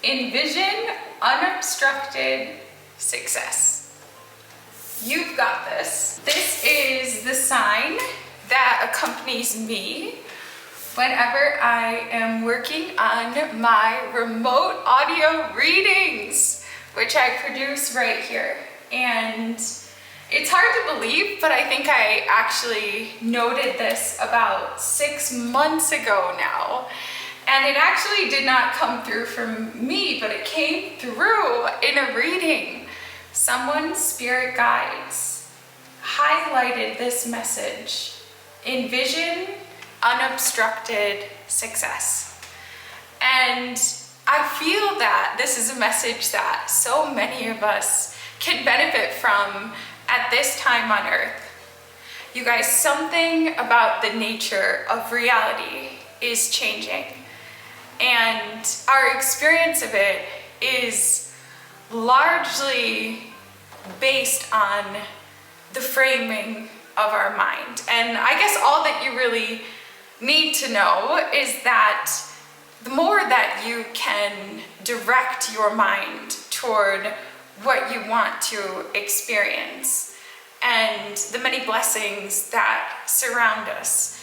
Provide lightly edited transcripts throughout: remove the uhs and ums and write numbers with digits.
Envision unobstructed success. You've got this. This is the sign that accompanies me whenever I am working on my remote audio readings, which I produce right here. And it's hard to believe, but I think I actually noted this about 6 months ago now. And it actually did not come through from me, but it came through in a reading. Someone's spirit guides highlighted this message: envision unobstructed success. And I feel that this is a message that so many of us can benefit from at this time on earth. You guys, something about the nature of reality is changing. And our experience of it is largely based on the framing of our mind. And I guess all that you really need to know is that the more that you can direct your mind toward what you want to experience and the many blessings that surround us,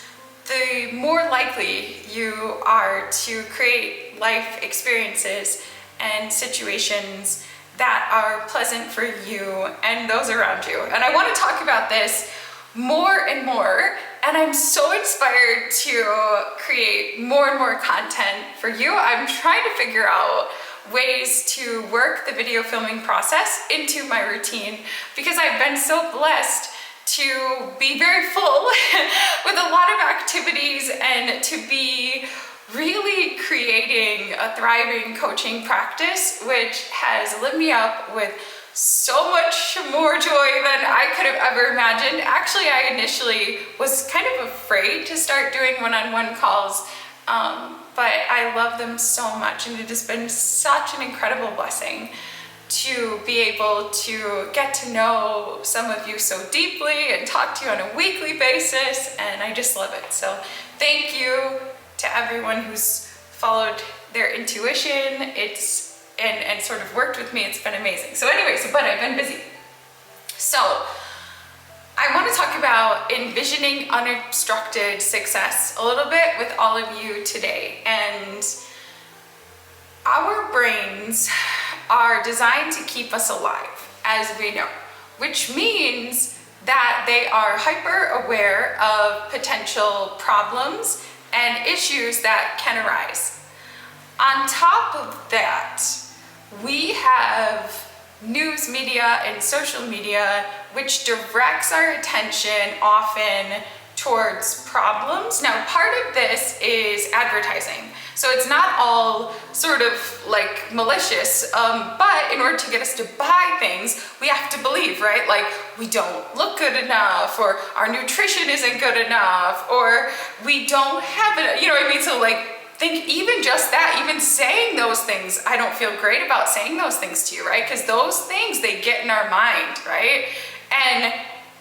the more likely you are to create life experiences and situations that are pleasant for you and those around you. And I want to talk about this more and more, and I'm so inspired to create more and more content for you. I'm trying to figure out ways to work the video filming process into my routine because I've been so blessed to be very full with a lot of activities and to be really creating a thriving coaching practice, which has lit me up with so much more joy than I could have ever imagined. Actually, I initially was kind of afraid to start doing one-on-one calls, but I love them so much, and it has been such an incredible blessing to be able to get to know some of you so deeply and talk to you on a weekly basis, and I just love it. So thank you to everyone who's followed their intuition and sort of worked with me. It's been amazing. So anyway, but I've been busy. So I want to talk about envisioning unobstructed success a little bit with all of you today. And our brains are designed to keep us alive, as we know, which means that they are hyper aware of potential problems and issues that can arise. On top of that, we have news media and social media, which directs our attention often towards problems. Now, part of this is advertising. So it's not all sort of like malicious, but in order to get us to buy things, we have to believe, right? Like we don't look good enough, or our nutrition isn't good enough, or we don't have it, you know what I mean? So like, think even just that, even saying those things, I don't feel great about saying those things to you, right? Because those things, they get in our mind, right? And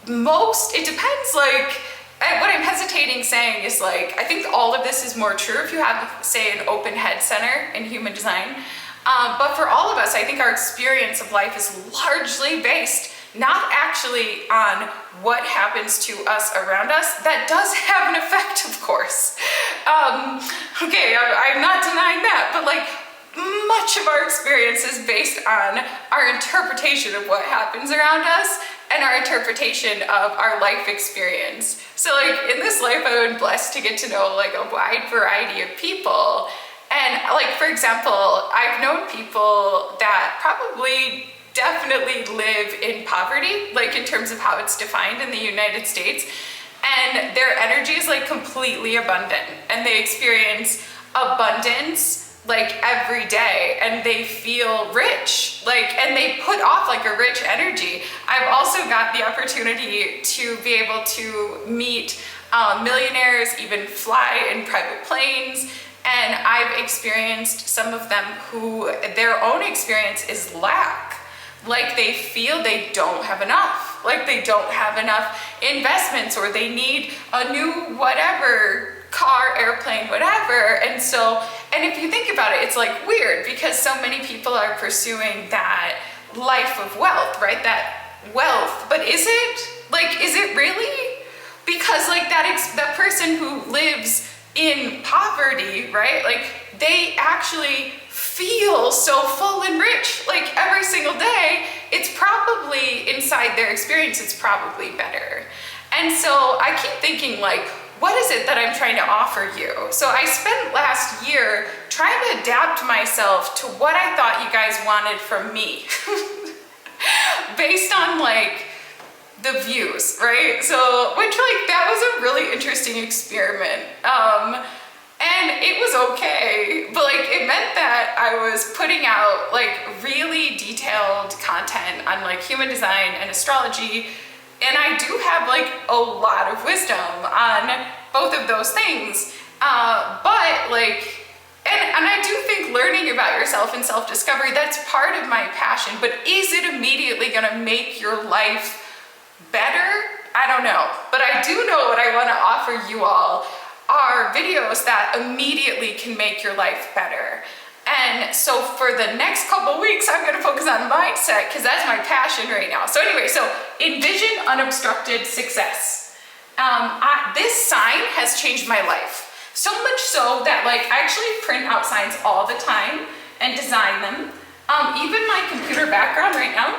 it depends, like, what I'm hesitating saying is like, I think all of this is more true if you have, say, an open head center in human design. But for all of us, I think our experience of life is largely based not actually on what happens to us around us. That does have an effect, of course. Okay, I'm not denying that, but like much of our experience is based on our interpretation of what happens around us and our interpretation of our life experience. So like in this life, I've been blessed to get to know like a wide variety of people. And like, for example, I've known people that probably definitely live in poverty, like in terms of how it's defined in the United States, and their energy is like completely abundant, and they experience abundance like every day, and they feel rich, like, and they put off like a rich energy. I've also got the opportunity to be able to meet millionaires, even fly in private planes, and I've experienced some of them who their own experience is lack. Like they feel they don't have enough, like they don't have enough investments, or they need a new whatever car, car, airplane, whatever. And so, and if you think about it, it's like weird because so many people are pursuing that life of wealth, right? That wealth, but is it really? Because like that person who lives in poverty, right? Like they actually feel so full and rich, like every single day. It's probably inside their experience, it's probably better. And so I keep thinking like, what is it that I'm trying to offer you? So I spent last year trying to adapt myself to what I thought you guys wanted from me based on like the views, right? So, which like, that was a really interesting experiment. And it was okay, but like it meant that I was putting out like really detailed content on like human design and astrology. And I do have like a lot of wisdom on both of those things. But like, and I do think learning about yourself and self-discovery, that's part of my passion, but is it immediately gonna make your life better? I don't know, but I do know what I wanna offer you all are videos that immediately can make your life better. And so for the next couple weeks, I'm gonna focus on mindset because that's my passion right now. So anyway, so Envision Unobstructed Success. This sign has changed my life. So much so that like I actually print out signs all the time and design them. Even my computer background right now,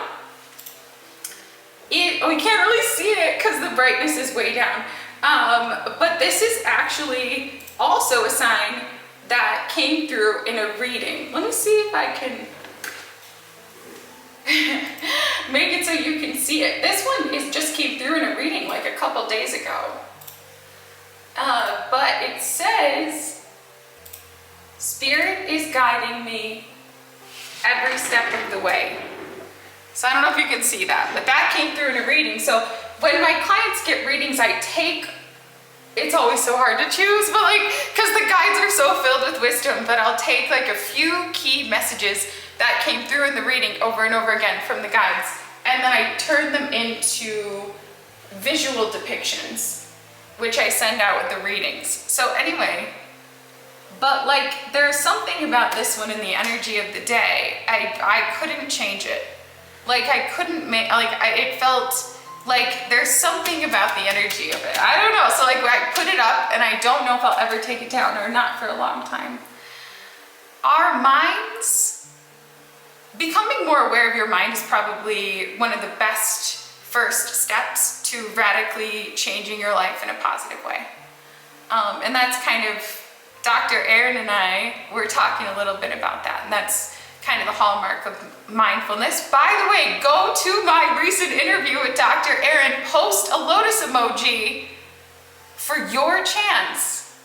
we can't really see it because the brightness is way down. But this is actually also a sign that came through in a reading. Let me see if I can make it so you can see it. This one just came through in a reading like a couple days ago. But it says, Spirit is guiding me every step of the way. So I don't know if you can see that, but that came through in a reading. So when my clients get readings, it's always so hard to choose, but like, because the guides are so filled with wisdom, but I'll take like a few key messages that came through in the reading over and over again from the guides, and then I turn them into visual depictions, which I send out with the readings. So anyway, but like there's something about this one in the energy of the day, I couldn't change it. Like I couldn't make, it felt like there's something about the energy of it. I don't know, so like I put it up and I don't know if I'll ever take it down or not for a long time. Our minds, becoming more aware of your mind is probably one of the best first steps to radically changing your life in a positive way. And that's kind of, Dr. Erin and I were talking a little bit about that, and that's kind of the hallmark of mindfulness. By the way, go to my recent interview with Dr. Erin, post a lotus emoji for your chance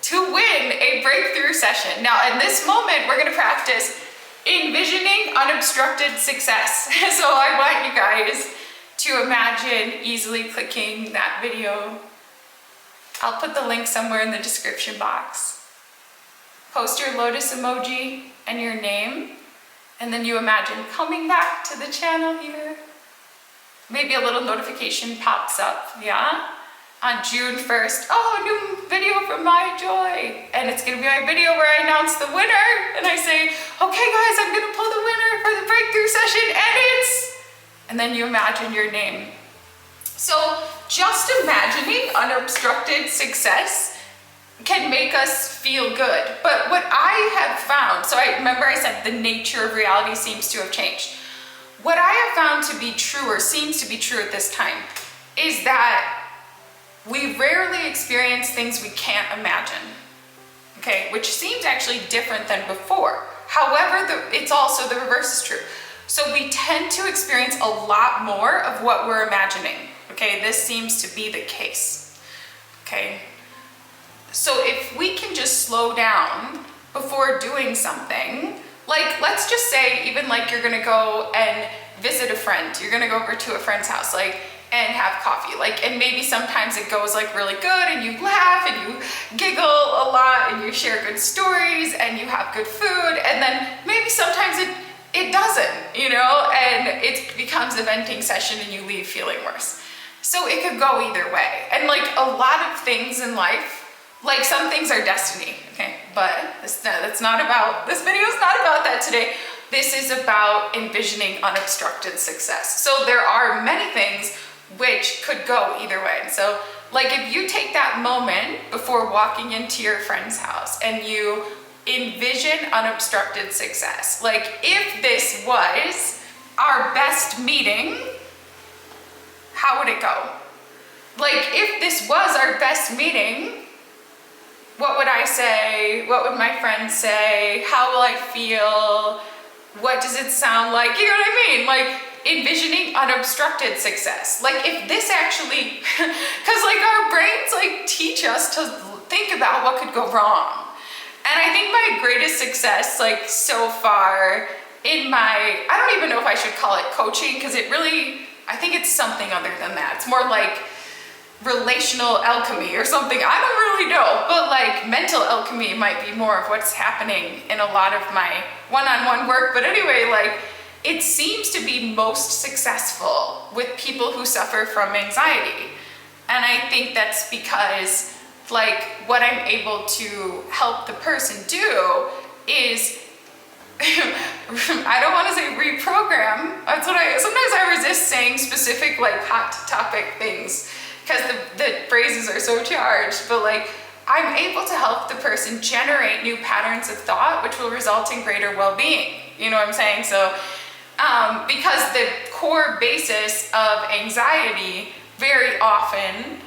to win a breakthrough session. Now, in this moment, we're gonna practice envisioning unobstructed success. So I want you guys to imagine easily clicking that video. I'll put the link somewhere in the description box. Post your lotus emoji and your name, and then you imagine coming back to the channel here. Maybe a little notification pops up, yeah? On June 1st, oh, new video from My Joy. And it's gonna be my video where I announce the winner, and I say, okay guys, I'm gonna pull the winner for the breakthrough session, and and then you imagine your name. So just imagining unobstructed success can make us feel good. But what I have found, so I remember I said the nature of reality seems to have changed. What I have found to be true, or seems to be true at this time, is that we rarely experience things we can't imagine, okay? Which seems actually different than before. However, it's also the reverse is true. So we tend to experience a lot more of what we're imagining, okay? This seems to be the case, okay? So if we can just slow down before doing something, like let's just say even like you're gonna go and visit a friend, you're gonna go over to a friend's house, like, and have coffee, like, and maybe sometimes it goes like really good and you laugh and you giggle a lot and you share good stories and you have good food, and then maybe sometimes it doesn't, you know, and it becomes a venting session and you leave feeling worse. So it could go either way. And like a lot of things in life, Like some things are destiny, okay? But that's not about, this video is not about that today. This is about envisioning unobstructed success. So there are many things which could go either way. So like if you take that moment before walking into your friend's house and you envision unobstructed success, like if this was our best meeting, how would it go? Like if this was our best meeting, what would I say? What would my friends say? How will I feel? What does it sound like? You know what I mean? Like envisioning unobstructed success. Like if this actually, because like our brains like teach us to think about what could go wrong. And I think my greatest success like so far in my, I don't even know if I should call it coaching, because it really, I think it's something other than that. It's more like relational alchemy or something. I don't really know, but like mental alchemy might be more of what's happening in a lot of my one-on-one work. But anyway, like it seems to be most successful with people who suffer from anxiety. And I think that's because like what I'm able to help the person do is I don't want to say reprogram. That's what sometimes I resist saying specific like hot topic things, because the phrases are so charged, but like I'm able to help the person generate new patterns of thought, which will result in greater well-being. You know what I'm saying? So, because the core basis of anxiety very often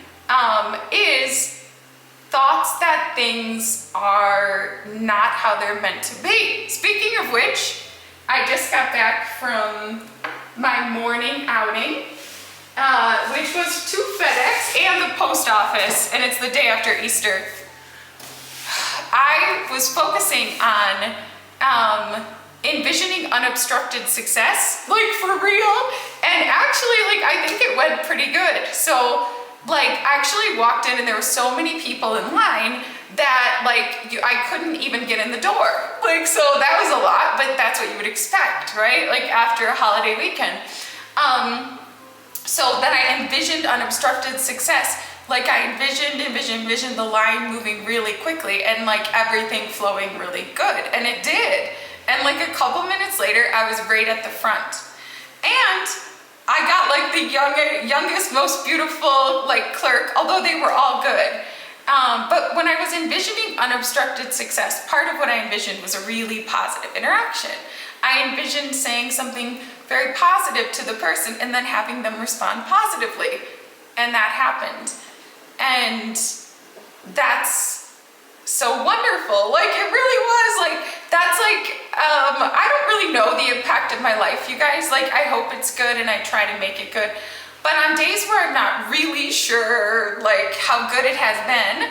is thoughts that things are not how they're meant to be. Speaking of which, I just got back from my morning outing, which was to FedEx and the post office, and it's the day after Easter. I was focusing on envisioning unobstructed success, like for real, and actually like I think it went pretty good. So like I actually walked in and there were so many people in line that like I couldn't even get in the door. Like, so that was a lot, but that's what you would expect, right? Like after a holiday weekend. So then I envisioned unobstructed success. Like I envisioned the line moving really quickly and like everything flowing really good. And it did. And like a couple minutes later, I was right at the front. And I got like the youngest, most beautiful like clerk, although they were all good. But when I was envisioning unobstructed success, part of what I envisioned was a really positive interaction. I envisioned saying something very positive to the person and then having them respond positively. And that happened. And that's so wonderful. Like it really was like, that's like, I don't really know the impact of my life, you guys. Like I hope it's good and I try to make it good. But on days where I'm not really sure like how good it has been,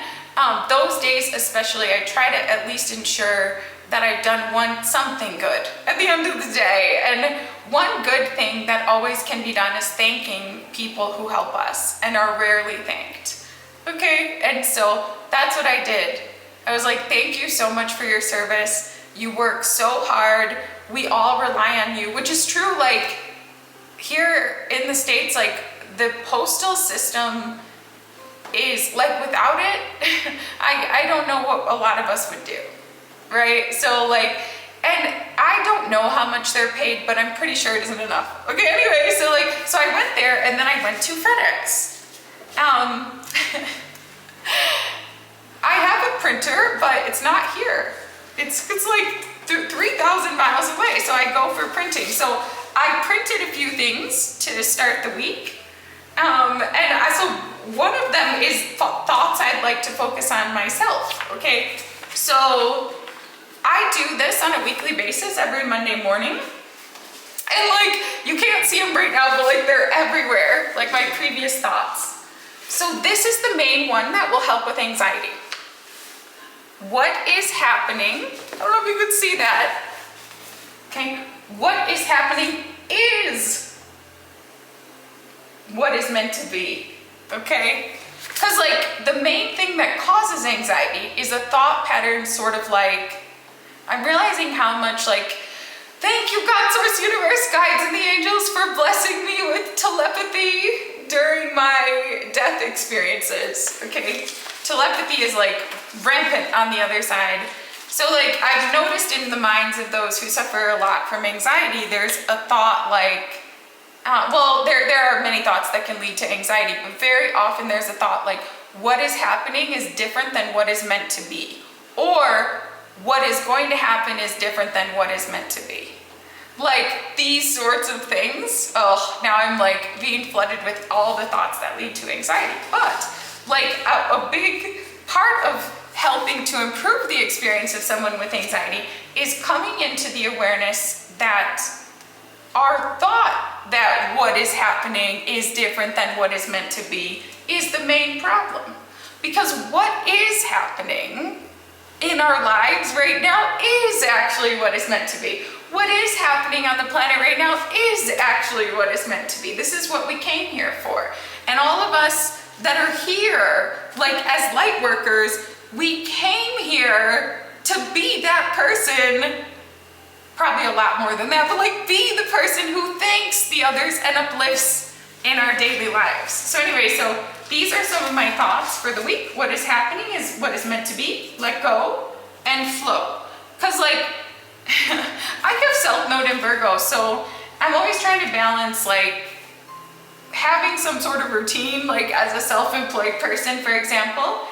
those days especially, I try to at least ensure that I've done something good at the end of the day. And one good thing that always can be done is thanking people who help us and are rarely thanked. Okay, and so that's what I did. I was like, thank you so much for your service. You work so hard. We all rely on you, which is true. Like here in the States, like the postal system is like, without it, I don't know what a lot of us would do, right? So like, and I don't know how much they're paid, but I'm pretty sure it isn't enough. Okay, anyway, so I went there and then I went to FedEx. I have a printer, but it's not here. It's like 3,000 miles away, so I go for printing. So I printed a few things to start the week. So one of them is thoughts I'd like to focus on myself, okay? So I do this on a weekly basis every Monday morning. And like, you can't see them right now, but like they're everywhere, like my previous thoughts. So this is the main one that will help with anxiety. What is happening? I don't know if you could see that. Okay, what is happening is what is meant to be, okay? Because like the main thing that causes anxiety is a thought pattern, sort of like, I'm realizing how much like, thank you God, Source, Universe, Guides, and the Angels for blessing me with telepathy during my death experiences, okay? telepathy is like rampant on the other side. So like I've noticed in the minds of those who suffer a lot from anxiety, there's a thought like, well, there are many thoughts that can lead to anxiety, but very often there's a thought like, what is happening is different than what is meant to be. Or what is going to happen is different than what is meant to be. Like these sorts of things, oh, now I'm like being flooded with all the thoughts that lead to anxiety. But like a big part of helping to improve the experience of someone with anxiety is coming into the awareness that our thought that what is happening is different than what is meant to be is the main problem. Because what is happening in our lives right now is actually what is meant to be. What is happening on the planet right now is actually what is meant to be. This is what we came here for. And all of us that are here, like as light workers, we came here to be that person, probably a lot more than that, but like be the person who thanks the others and uplifts in our daily lives. So anyway, so these are some of my thoughts for the week. What is happening is what is meant to be. Let go and flow. Because like, I have Self Node in Virgo, so I'm always trying to balance like having some sort of routine, like as a self-employed person, for example.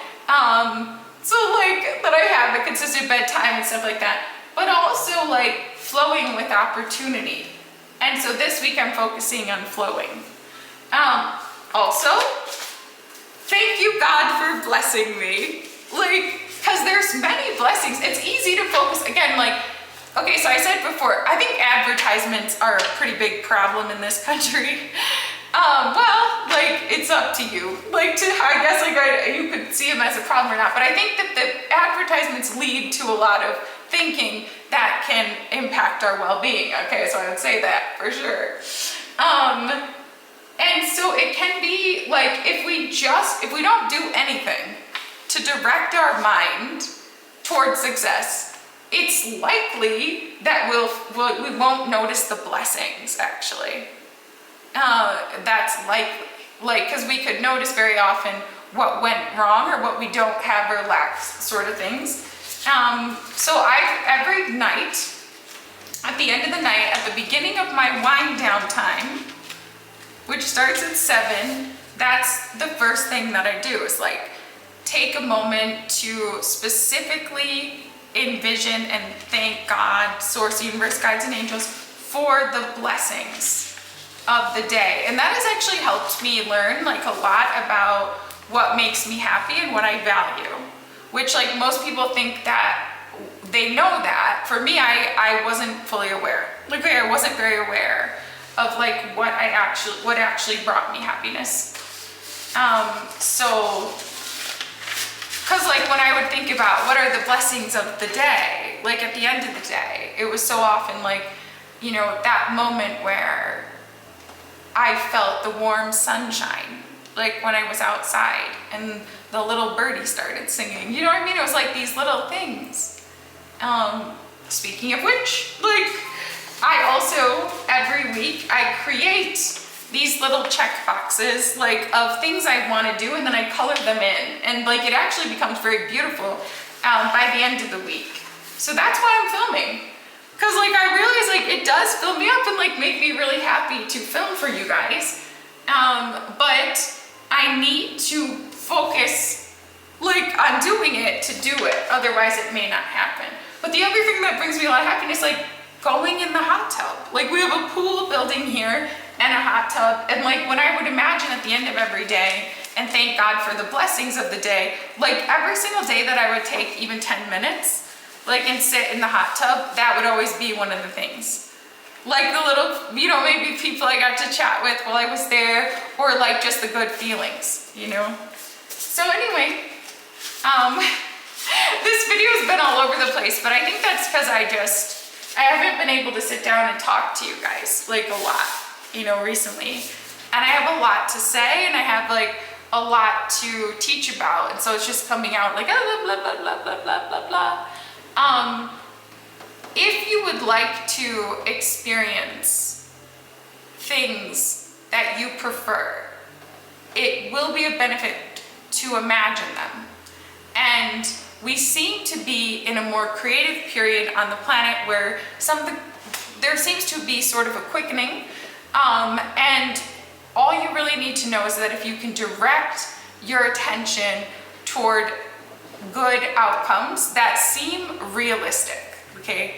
So like that I have a consistent bedtime and stuff like that, but also like flowing with opportunity. And so this week I'm focusing on flowing. Also, thank you God for blessing me. Like, cause there's many blessings. It's easy to focus, again, like, okay, so I said before, I think advertisements are a pretty big problem in this country. Well, like, it's up to you. Like, I guess, like, you could see them as a problem or not, but I think that the advertisements lead to a lot of thinking that can impact our well-being. Okay, so I would say that for sure. And so it can be like, if we don't do anything to direct our mind towards success, it's likely that we won't notice the blessings, actually. That's likely. Like, because we could notice very often what went wrong or what we don't have or lack, sort of things. So every night, at the end of the night, at the beginning of my wind down time, which starts at 7, that's the first thing that I do, is like take a moment to specifically envision and thank God, Source, Universe, Guides, and Angels for the blessings of the day. And that has actually helped me learn like a lot about what makes me happy and what I value, which like most people think that they know that. For me, I wasn't fully aware. Like I wasn't very aware of like what actually brought me happiness. So, cause like when I would think about what are the blessings of the day, like at the end of the day, it was so often like, you know, that moment where I felt the warm sunshine, like when I was outside and the little birdie started singing, you know what I mean? It was like these little things. Speaking of which, like I also, every week I create these little check boxes like of things I want to do, and then I color them in, and like it actually becomes very beautiful by the end of the week. So that's why I'm filming. Cause like I realize like it does fill me up and like make me really happy to film for you guys. But I need to focus like on doing it to do it. Otherwise it may not happen. But the other thing that brings me a lot of happiness, like going in the hot tub. Like we have a pool building here and a hot tub. And like when I would imagine at the end of every day and thank God for the blessings of the day, like every single day that I would take even 10 minutes, like and sit in the hot tub, that would always be one of the things. Like the little, you know, maybe people I got to chat with while I was there, or like just the good feelings, you know? So anyway, this video has been all over the place, but I think that's because I haven't been able to sit down and talk to you guys like a lot, you know, recently. And I have a lot to say, and I have like a lot to teach about, and so it's just coming out like blah, blah, blah, blah, blah, blah, blah, blah. If you would like to experience things that you prefer, it will be a benefit to imagine them. And we seem to be in a more creative period on the planet where there seems to be sort of a quickening. And all you really need to know is that if you can direct your attention toward good outcomes that seem realistic, okay?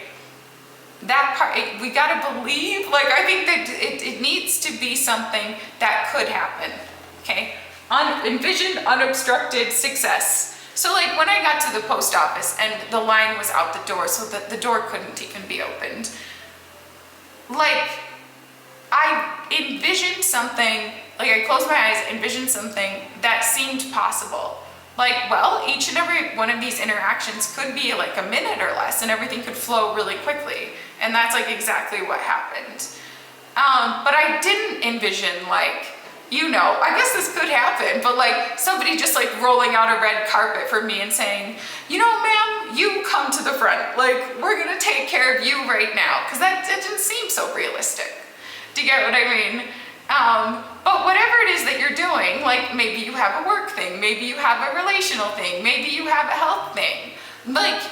That part, we gotta believe, like, I think that it needs to be something that could happen, okay? Envision unobstructed success. So like when I got to the post office and the line was out the door so that the door couldn't even be opened, like I envisioned something, like I closed my eyes, envisioned something that seemed possible. Like, well, each and every one of these interactions could be like a minute or less and everything could flow really quickly. And that's like exactly what happened. But I didn't envision like, you know, I guess this could happen, but like somebody just like rolling out a red carpet for me and saying, you know, ma'am, you come to the front. Like, we're gonna take care of you right now. Cause that didn't seem so realistic. Do you get what I mean? But whatever it is that you're doing, like maybe you have a work thing, maybe you have a relational thing, maybe you have a health thing, like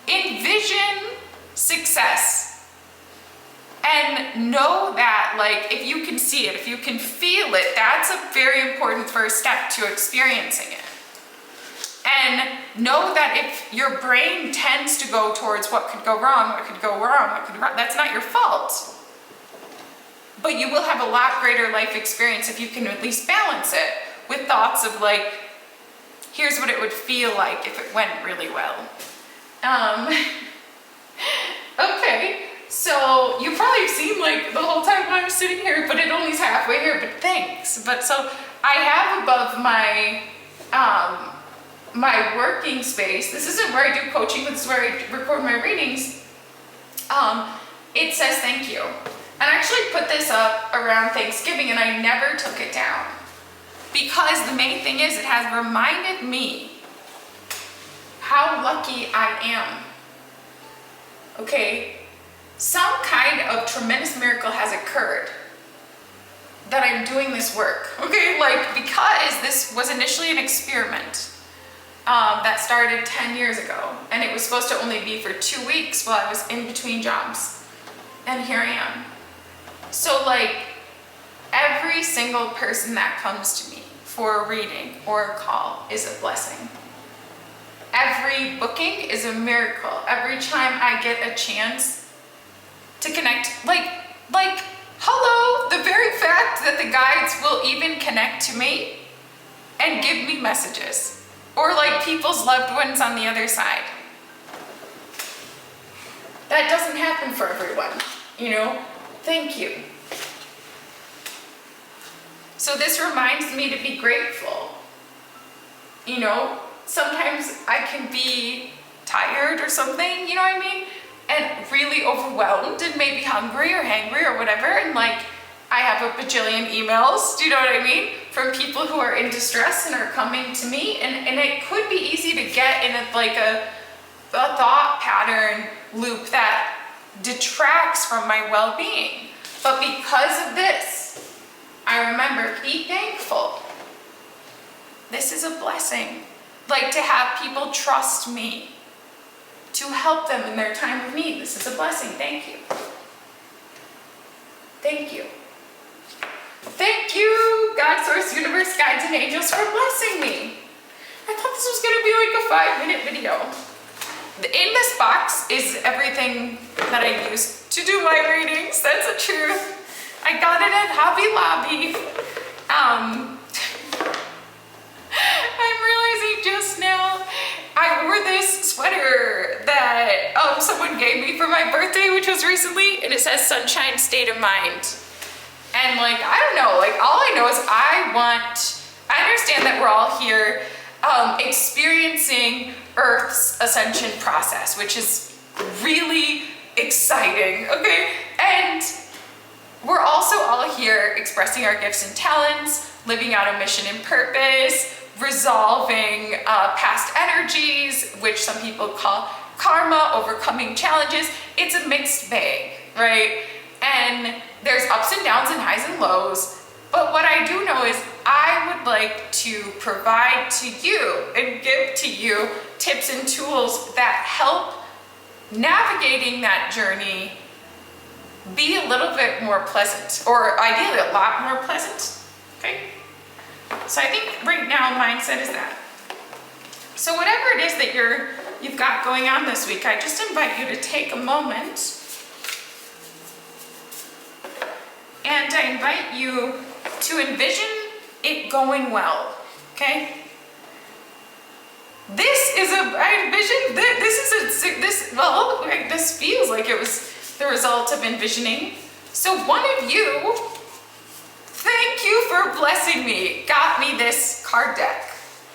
envision success and know that like if you can see it, if you can feel it, that's a very important first step to experiencing it. And know that if your brain tends to go towards what could go wrong, what could go wrong, what could go wrong, that's not your fault. But you will have a lot greater life experience if you can at least balance it with thoughts of like, here's what it would feel like if it went really well. Okay, so you probably seen like the whole time when I was sitting here, but it only's halfway here, but thanks. But so I have above my, my working space, this isn't where I do coaching, but this is where I record my readings. It says thank you. And I actually put this up around Thanksgiving and I never took it down. Because the main thing is it has reminded me how lucky I am. Okay, some kind of tremendous miracle has occurred that I'm doing this work. Okay, like because this was initially an experiment that started 10 years ago. And it was supposed to only be for 2 weeks while I was in between jobs. And here I am. So like every single person that comes to me for a reading or a call is a blessing. Every booking is a miracle. Every time I get a chance to connect, like hello, the very fact that the guides will even connect to me and give me messages or like people's loved ones on the other side. That doesn't happen for everyone, you know? Thank you. So this reminds me to be grateful. You know, sometimes I can be tired or something, you know what I mean? And really overwhelmed and maybe hungry or hangry or whatever. And like, I have a bajillion emails, do you know what I mean? From people who are in distress and are coming to me. And it could be easy to get in a thought pattern loop that detracts from my well-being. But because of this, I remember, be thankful. This is a blessing. Like to have people trust me to help them in their time of need. This is a blessing. Thank you. Thank you. Thank you, God, Source, Universe, Guides, and Angels for blessing me. I thought this was gonna be like a 5-minute video. In this box is everything that I use to do my readings. That's the truth. I got it at Hobby Lobby. I'm realizing just now, I wore this sweater that someone gave me for my birthday, which was recently, and it says Sunshine State of Mind. And like, I don't know, like all I know is I understand that we're all here experiencing Earth's ascension process, which is really exciting, okay? And we're also all here expressing our gifts and talents, living out a mission and purpose, resolving past energies, which some people call karma, overcoming challenges. It's a mixed bag, right? And there's ups and downs and highs and lows. But what I do know is I would like to provide to you and give to you tips and tools that help navigating that journey be a little bit more pleasant, or ideally a lot more pleasant, okay? So I think right now mindset is that. So whatever it is that you've got going on this week, I just invite you to take a moment and I invite you to envision it going well, okay? This feels like it was the result of envisioning. So one of you, thank you for blessing me, got me this card deck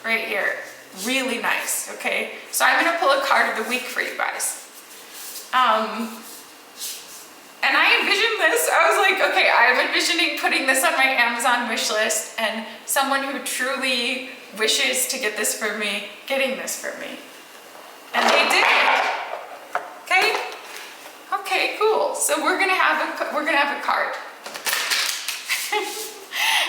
right here. Really nice, okay? So I'm gonna pull a card of the week for you guys. And I envisioned this, I was like, okay, I'm envisioning putting this on my Amazon wish list and someone who truly wishes to get this for me, getting this for me. And they did it. Okay? Okay, cool. So we're gonna have a card.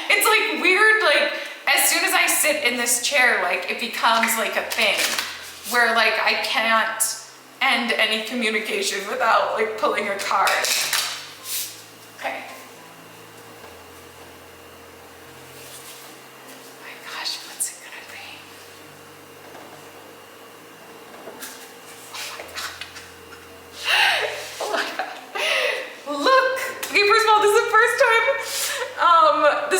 It's like weird, like as soon as I sit in this chair, like it becomes like a thing where like I can't end any communication without like pulling a card. Okay. Oh my gosh, what's it gonna be? Oh my god. Look! Okay, first of all, this is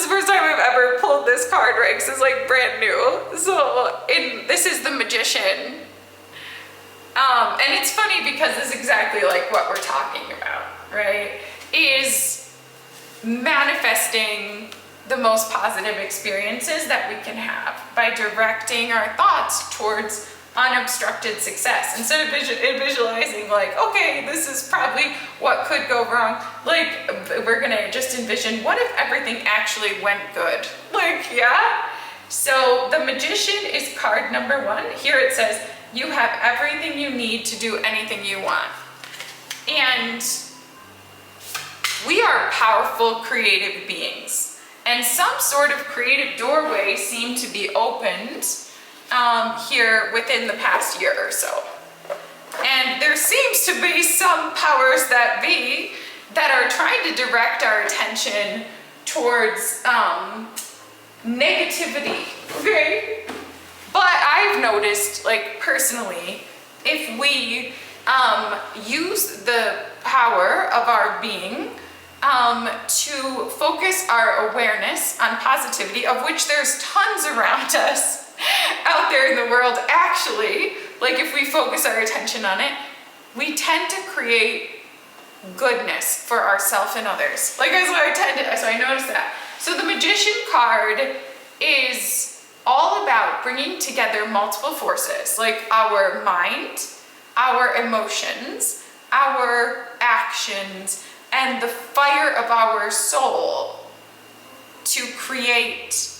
the first time I've ever pulled this card, right? Because it's like brand new. So this is the Magician. And it's funny because it's exactly like what we're talking about, right? Is manifesting the most positive experiences that we can have by directing our thoughts towards unobstructed success. Instead of visualizing like, okay, this is probably what could go wrong, like we're gonna just envision, what if everything actually went good? Like, yeah? So the Magician is card number 1. Here it says, you have everything you need to do anything you want. And we are powerful, creative beings. And some sort of creative doorway seemed to be opened here within the past year or so. And there seems to be some powers that be that are trying to direct our attention towards negativity, okay? But I've noticed, like personally, if we use the power of our being to focus our awareness on positivity, of which there's tons around us out there in the world, actually, like if we focus our attention on it, we tend to create goodness for ourselves and others. Like so I noticed that. So the Magician card is all about bringing together multiple forces, like our mind, our emotions, our actions, and the fire of our soul to create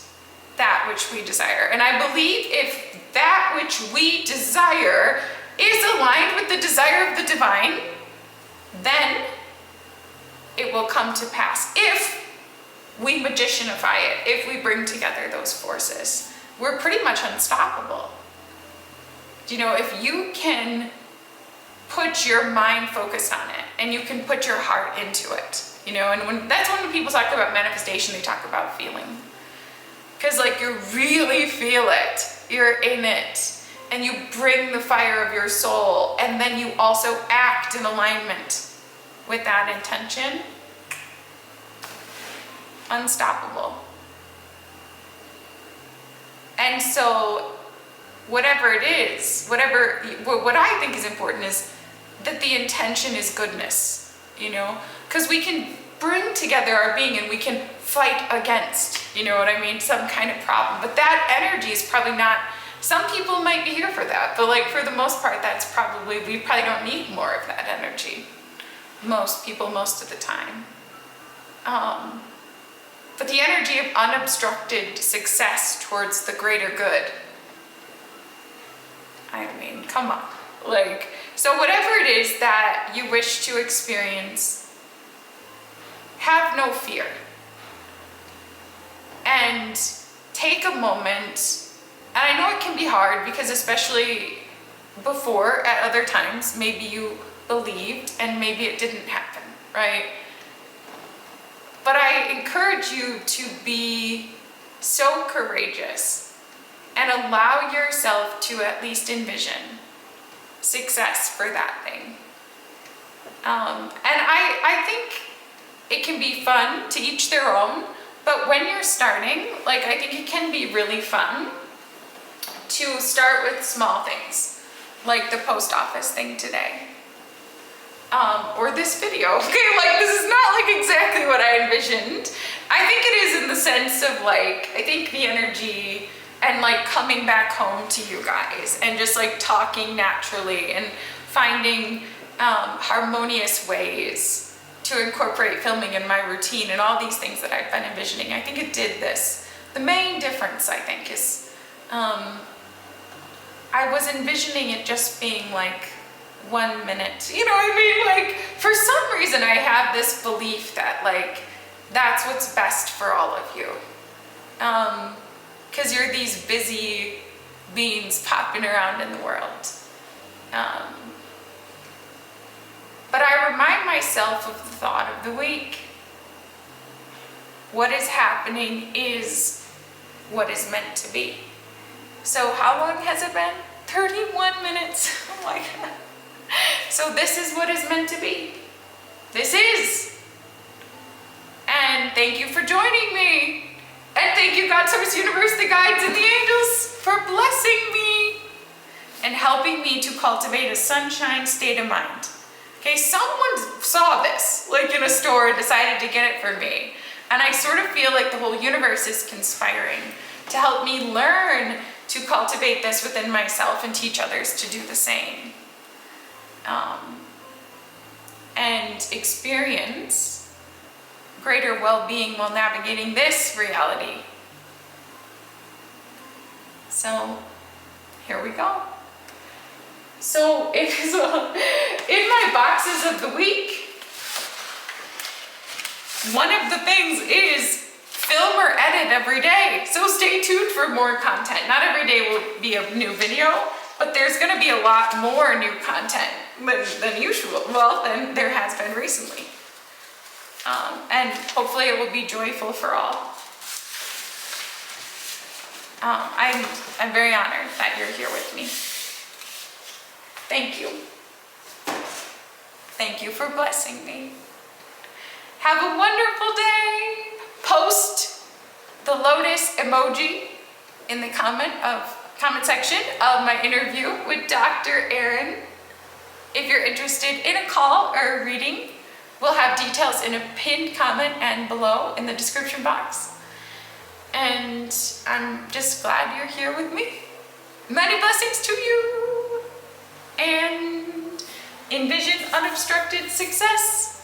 that which we desire. And I believe if that which we desire is aligned with the desire of the divine, then it will come to pass. If we magicianify it, if we bring together those forces, we're pretty much unstoppable. You know, if you can put your mind focused on it and you can put your heart into it, you know, and that's when people talk about manifestation, they talk about feeling. Because like you really feel it, you're in it, and you bring the fire of your soul, and then you also act in alignment with that intention. Unstoppable. And so whatever it is, what I think is important is that the intention is goodness, you know, because we can bring together our being and we can fight against, you know what I mean, some kind of problem. But that energy is probably not, some people might be here for that, but like for the most part, we probably don't need more of that energy. Most people, most of the time. But the energy of unobstructed success towards the greater good. I mean, come on. Like, so whatever it is that you wish to experience, have no fear. And take a moment, and I know it can be hard because especially before at other times. Maybe you believed and maybe it didn't happen, right? But I encourage you to be so courageous and allow yourself to at least envision success for that thing. And I think it can be fun, to each their own, but when you're starting, like, I think it can be really fun to start with small things, like the post office thing today. Or this video, okay? Like, this is not like exactly what I envisioned. I think it is in the sense of like, I think the energy and like coming back home to you guys and just like talking naturally and finding harmonious ways to incorporate filming in my routine and all these things that I've been envisioning. I think it did this. The main difference, I think, is I was envisioning it just being like 1 minute. You know what I mean? Like, for some reason I have this belief that like that's what's best for all of you. Because you're these busy beings popping around in the world. But I remind myself of the thought of the week. What is happening is what is meant to be. So how long has it been? 31 minutes. Oh my God. So this is what is meant to be. This is. And thank you for joining me. And thank you, God, Source, Universe, the guides, and the angels for blessing me and helping me to cultivate a sunshine state of mind. Okay, someone saw this, like in a store, and decided to get it for me. And I sort of feel like the whole universe is conspiring to help me learn to cultivate this within myself and teach others to do the same. And experience greater well-being while navigating this reality. So, here we go. So, in my boxes of the week, one of the things is film or edit every day. So stay tuned for more content. Not every day will be a new video, but there's gonna be a lot more new content than usual. Well, than there has been recently. And hopefully it will be joyful for all. I'm very honored that you're here with me. Thank you. Thank you for blessing me. Have a wonderful day. Post the lotus emoji in the comment section of my interview with Dr. Erin. If you're interested in a call or a reading, we'll have details in a pinned comment and below in the description box. And I'm just glad you're here with me. Many blessings to you. And envision unobstructed success.